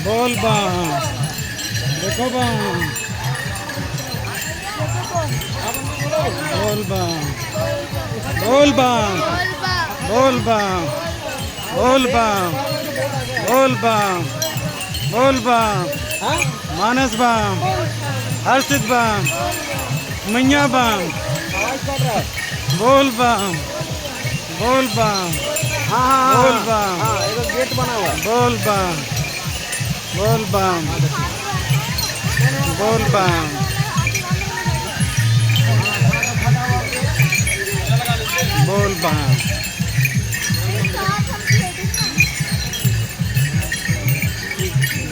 बोल बम। देखो बम। बोल बम। बोल बम। बोल बम। बोल बम। बोल बम। बोल बम। मानस बम। हर्षित बम। मैया बम। बोल बम। बोल बम। बोल बम। गेट बना हुआ। बोल बम। बोल बम। बोल बम। बोल बम।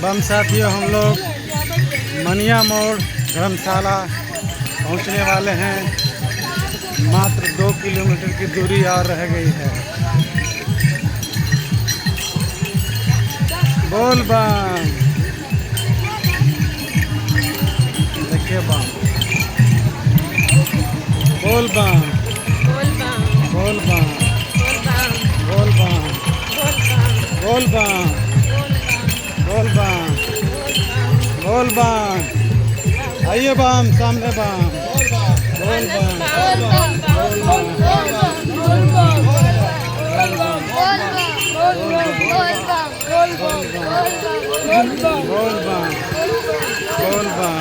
बम साथियों, हम लोग मनिया मोड़ धर्मशाला पहुंचने वाले हैं। मात्र 2 किलोमीटर की दूरी और रह गई है। बोल बम। देखिए बम। बोल बम। बोल बम। बोल बम। बोल बम। बोल बम। बोल बम। आइए बम, सामने बम। बोल बम। बोल बम। बोल बम। बोल बम।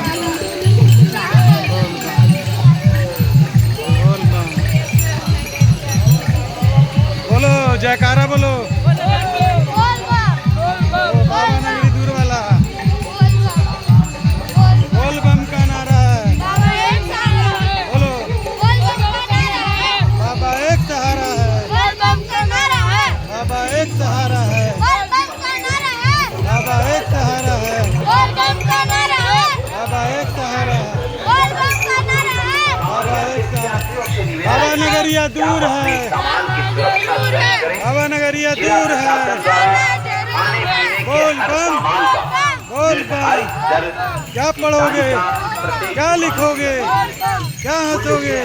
बोल बम। बोलो जयकारा बोलो। बाबा नगरी दूर वाला। बोल बम का नारा है। बोलो। बाबा एक सहारा है। बाबा एक सहारा है। बाबा एक सहारा है। बाबा एक सहारा है। बाबा एक सहारा। बाबा नगरिया दूर है। बाबा नगरिया दूर है। बोल बम। बोल बम। क्या पढ़ोगे, क्या लिखोगे, क्या हंसोगे?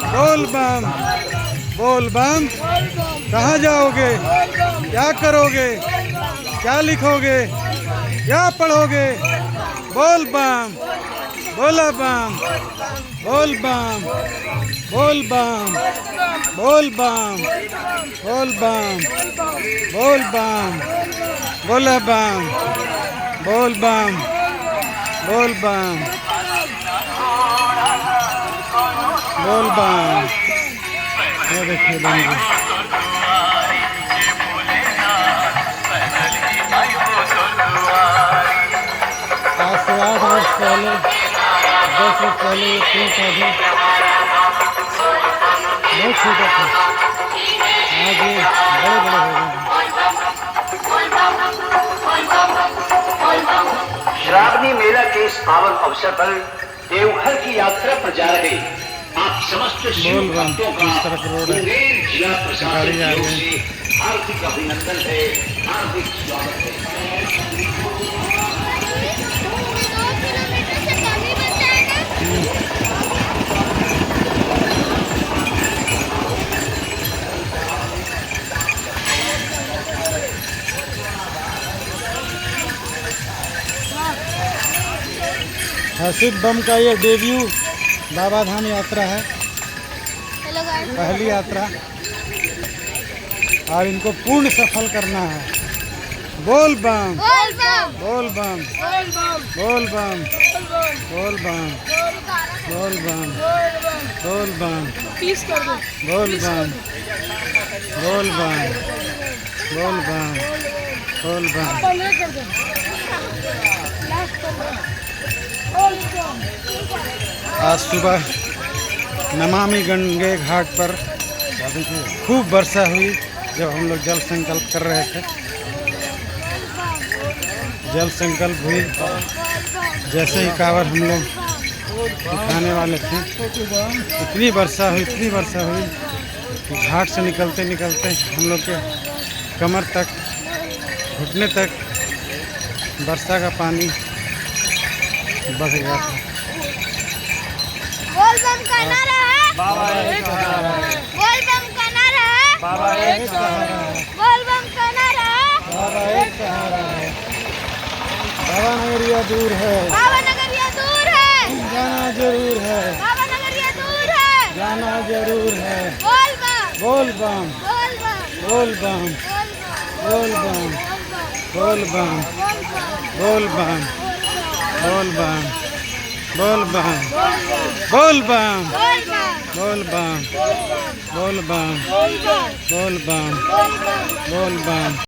बोल बम। बोल बम। कहाँ जाओगे, क्या करोगे, क्या लिखोगे, क्या पढ़ोगे? बोल बम। बोला बम। बोल बम। बोल बम। बोल बम। बोल बम। बोल बम। बोला बम। बोल बम। बोल बम। बोल बम। ये देखिए बम। आज से 8 वर्ष पहले, 10 वर्ष पहले ये पेड़ पौधे बहुत छोटा था। आज ये बड़े बड़े हो गए हैं। श्रावणी मेला के इस पावन अवसर पर देवघर की यात्रा पर जा रहे आप समस्त शिव भक्तों का इस तरफ रोड है, मुंगेर जिला प्रशासन गाड़ी की आ ओर रही है। से हार्दिक अभिनंदन है, हार्दिक स्वागत है। हर्षित बम का ये डेब्यू बाबा धाम यात्रा है, पहली यात्रा, और इनको पूर्ण सफल करना है। बोल बम। बोल बम। बोल बम। बोल बम। बोल बम। बोल बम। बोल बम। बोल बम। बोल बम। बोल बम। आज सुबह नमामि गंगे घाट पर खूब वर्षा हुई जब हम लोग जल संकल्प कर रहे थे। जल संकल्प हुई, जैसे ही कांवड़ हम लोग उठाने वाले थे, इतनी वर्षा हुई कि घाट से निकलते निकलते हम लोग के कमर तक, घुटने तक वर्षा का पानी बढ़ गया था। बोल बम का नारा है। बाबा एक सहारा है। बोल बम का नारा है। बाबा एक सहारा है। बोल बम का नारा है। बाबा एक सहारा है। नगरिया दूर है, बाबा नगरिया दूर है, जाना जरूर है, बाबा नगरिया दूर है, जाना जरूर है। बोल बम, बोल बम, बोल बम, बोल बम, बोल बम, बोल बम, बोल बम, बोल बम, बोल बम, बोल बम, बोल बम, बोल बम, बोल बम, बोल बम।